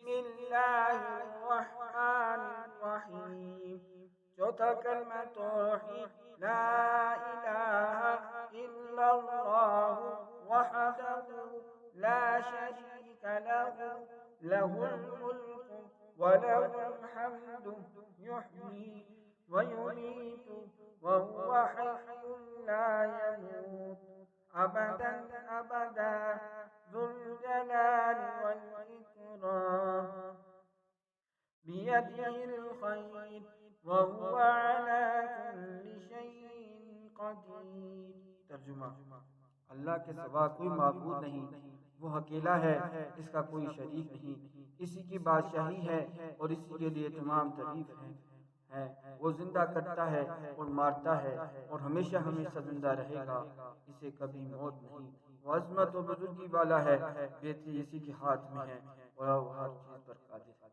बिस्मिल्लाहिर्रहमानिर्रहीम। चौथा कलमा तौहीद, ला इलाहा इल्लल्लाहु वहदहु ला शरीका लहु लहुल मुल्कु व लहुल हम्दु युहयी व युमीतु व हुवा हय्युन ला यमूत अबदन अबदा ज़ुल जलाली वल इकराम बियदिहिल खैर व हुवा अला कुल्लि शैइन कदीर। तर्जुमा, अल्लाह के सिवा कोई माबूद नहीं, वो अकेला है, इसका कोई शरीक नहीं, इसी की बादशाही है और इसी के लिए तमाम तारीफ है। वो जिंदा करता है और मारता है और हमेशा हमेशा जिंदा रहेगा, इसे कभी मौत नहीं। वो अज़मत और बुजुर्गी वाला है, बेहतरी इसी के हाथ में है और वो हर चीज पर कादिर है।